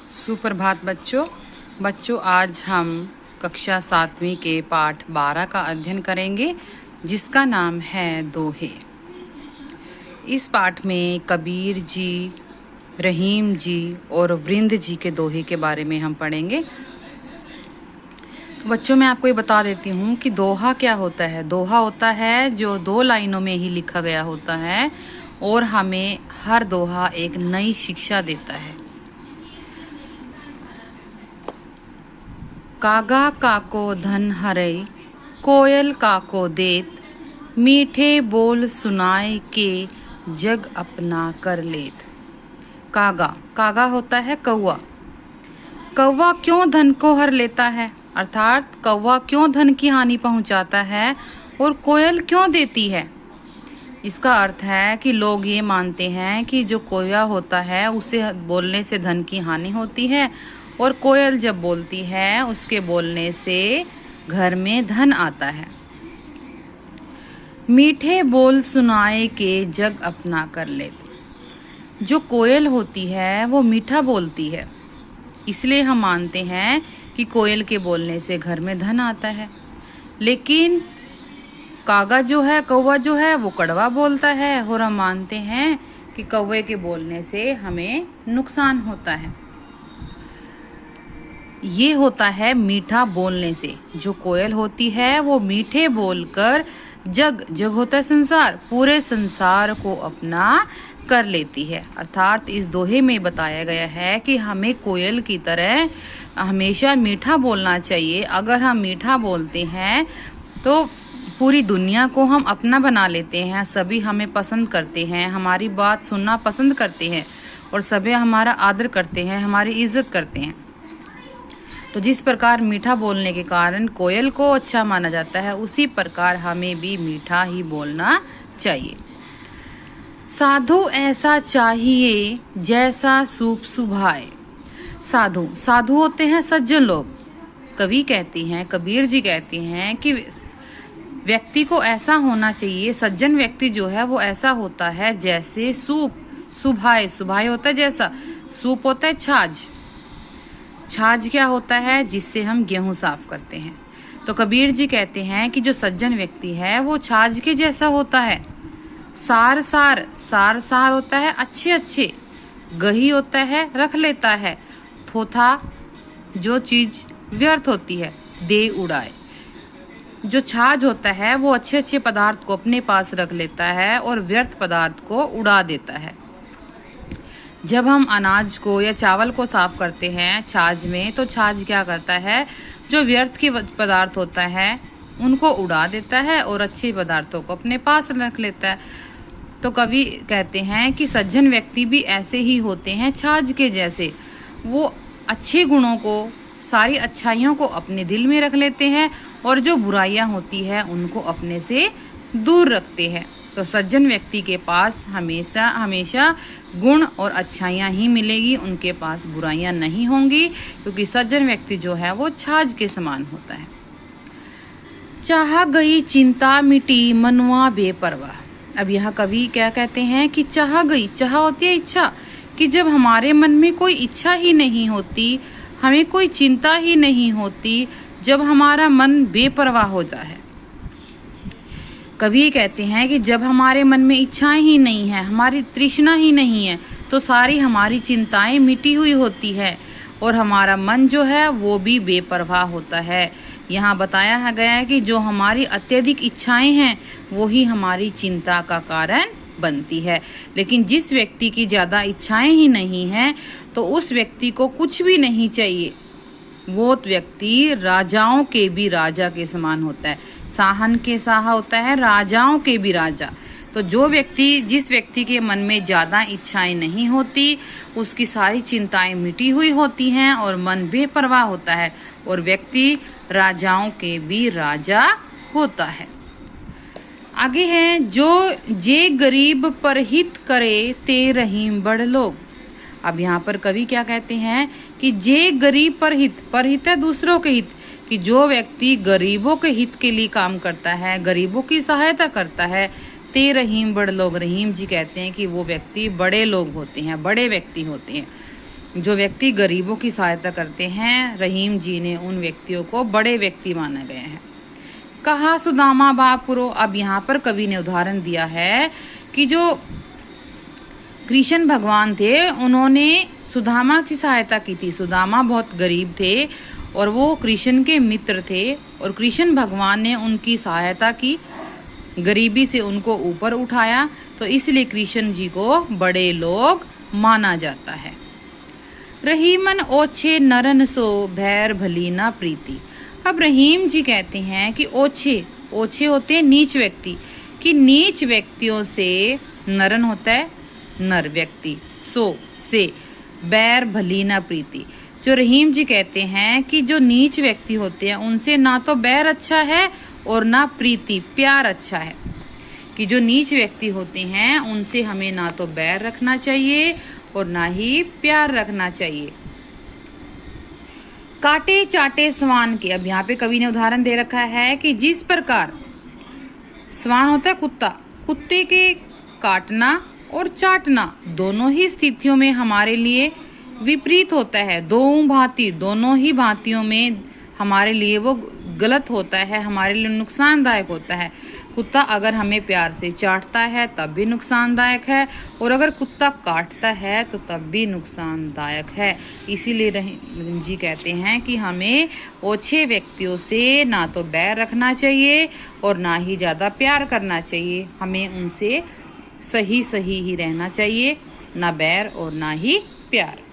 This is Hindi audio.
सुप्रभात बच्चों आज हम कक्षा 7वीं के पाठ 12 का अध्ययन करेंगे जिसका नाम है दोहे। इस पाठ में कबीर जी, रहीम जी और वृंद जी के दोहे के बारे में हम पढ़ेंगे। तो बच्चों मैं आपको ये बता देती हूँ कि दोहा क्या होता है। दोहा होता है जो 2 लाइनों में ही लिखा गया होता है और हमें हर दोहा एक नई शिक्षा देता है। कागा काको धन हरै, कोयल काको देत, मीठे बोल सुनाए के जग अपना कर लेत। कागा होता है कौवा। कौवा क्यों धन को हर लेता है, अर्थात कौवा क्यों धन की हानि पहुंचाता है और कोयल क्यों देती है। इसका अर्थ है कि लोग ये मानते हैं कि जो कोया होता है उसे बोलने से धन की हानि होती है और कोयल जब बोलती है उसके बोलने से घर में धन आता है। मीठे बोल सुनाए के जग अपना कर लेते। जो कोयल होती है वो मीठा बोलती है, इसलिए हम मानते हैं कि कोयल के बोलने से घर में धन आता है। लेकिन कागा जो है, कौवा जो है वो कड़वा बोलता है और हम मानते हैं कि कौवे के बोलने से हमें नुकसान होता है। ये होता है मीठा बोलने से। जो कोयल होती है वो मीठे बोलकर जग होता है संसार, पूरे संसार को अपना कर लेती है। अर्थात इस दोहे में बताया गया है कि हमें कोयल की तरह हमेशा मीठा बोलना चाहिए। अगर हम मीठा बोलते हैं तो पूरी दुनिया को हम अपना बना लेते हैं। सभी हमें पसंद करते हैं, हमारी बात सुनना पसंद करते हैं और सभी हमारा आदर करते हैं, हमारी इज्जत करते हैं। तो जिस प्रकार मीठा बोलने के कारण कोयल को अच्छा माना जाता है, उसी प्रकार हमें भी मीठा ही बोलना चाहिए। साधु ऐसा चाहिए जैसा सूप सुभाए। साधु होते हैं सज्जन लोग। कवि कहती हैं, कबीर जी कहती हैं कि व्यक्ति को ऐसा होना चाहिए, सज्जन व्यक्ति जो है वो ऐसा होता है जैसे सूप सुभाए होता है जैसा, सूप होता है छाछ क्या होता है, जिससे हम गेहूं साफ करते हैं। तो कबीर जी कहते हैं कि जो सज्जन व्यक्ति है वो छाछ के जैसा होता है। सार होता है अच्छे, गही होता है रख लेता है, थोथा जो चीज व्यर्थ होती है दे उड़ाए। जो छाछ होता है वो अच्छे पदार्थ को अपने पास रख लेता है और व्यर्थ पदार्थ को उड़ा देता है। जब हम अनाज को या चावल को साफ करते हैं छाछ में, तो छाछ क्या करता है, जो व्यर्थ के पदार्थ होता है उनको उड़ा देता है और अच्छे पदार्थों को अपने पास रख लेता है। तो कवि कहते हैं कि सज्जन व्यक्ति भी ऐसे ही होते हैं छाछ के जैसे। वो अच्छे गुणों को, सारी अच्छाइयों को अपने दिल में रख लेते हैं और जो बुराइयां होती है उनको अपने से दूर रखते हैं। तो सज्जन व्यक्ति के पास हमेशा गुण और अच्छाइयां ही मिलेगी, उनके पास बुराइयां नहीं होंगी, क्योंकि सज्जन व्यक्ति जो है वो छाछ के समान होता है। चाह गई चिंता मिटी मनवा बेपरवाह। अब यहाँ कवि क्या कहते हैं कि चाह होती है इच्छा, कि जब हमारे मन में कोई इच्छा ही नहीं होती, हमें कोई चिंता ही नहीं होती, जब हमारा मन बेपरवाह होता है। कवि कहते हैं कि जब हमारे मन में इच्छाएं ही नहीं है, हमारी तृष्णा ही नहीं है, तो सारी हमारी चिंताएं मिटी हुई होती है और हमारा मन जो है वो भी बेपरवाह होता है। यहाँ बताया गया है कि जो हमारी अत्यधिक इच्छाएं हैं वो ही हमारी चिंता का कारण बनती है। लेकिन जिस व्यक्ति की ज्यादा इच्छाएं ही नहीं है तो उस व्यक्ति को कुछ भी नहीं चाहिए। वो व्यक्ति राजाओं के भी राजा के समान होता है। साहन के साहा होता है राजाओं के भी राजा। तो जिस व्यक्ति के मन में ज्यादा इच्छाएं नहीं होती, उसकी सारी चिंताएं मिटी हुई होती हैं और मन बेपरवाह होता है और व्यक्ति राजाओं के भी राजा होता है। आगे है, जो जे गरीब पर हित करे ते रहीम बड़ लोग। अब यहाँ पर कवि क्या कहते हैं कि जे गरीब पर हित है दूसरों के हित, कि जो व्यक्ति गरीबों के हित के लिए काम करता है, गरीबों की सहायता करता है, ते रहीम बड़ लोग। रहीम जी कहते हैं कि वो व्यक्ति बड़े लोग होते हैं, बड़े व्यक्ति होते हैं। जो व्यक्ति गरीबों की सहायता करते हैं, रहीम जी ने उन व्यक्तियों को बड़े व्यक्ति माना गया है। कहा सुदामा बापुरो। अब यहाँ पर कवि ने उदाहरण दिया है कि जो कृष्ण भगवान थे उन्होंने सुदामा की सहायता की थी। सुदामा बहुत गरीब थे और वो कृष्ण के मित्र थे और कृष्ण भगवान ने उनकी सहायता की, गरीबी से उनको ऊपर उठाया, तो इसलिए कृष्ण जी को बड़े लोग माना जाता है। रहीमन ओछे नरन सो भैर भली ना प्रीति। अब रहीम जी कहते हैं कि ओछे होते हैं नीच व्यक्ति, कि नीच व्यक्तियों से, नरन होता है नर व्यक्ति, सो से, बैर भली ना प्रीति। जो रहीम जी कहते हैं कि जो नीच व्यक्ति होते हैं उनसे ना तो बैर अच्छा है और ना प्रीति प्यार अच्छा है, कि जो नीच व्यक्ति होते हैं उनसे हमें ना तो बैर रखना चाहिए और ना ही प्यार रखना चाहिए। काटे चाटे स्वान के। अब यहाँ पे कवि ने उदाहरण दे रखा है कि जिस प्रकार स्वान होता है कुत्ता, कुत्ते के काटना और चाटना दोनों ही स्थितियों में हमारे लिए विपरीत होता है, दोनों ही भांतियों में हमारे लिए वो गलत होता है, हमारे लिए नुकसानदायक होता है। कुत्ता अगर हमें प्यार से चाटता है तब भी नुकसानदायक है, और अगर कुत्ता काटता है तो तब भी नुकसानदायक है। इसीलिए रहीम जी कहते हैं कि हमें ओछे व्यक्तियों से ना तो बैर रखना चाहिए और ना ही ज़्यादा प्यार करना चाहिए। हमें उनसे सही ही रहना चाहिए, ना बैर और ना ही प्यार।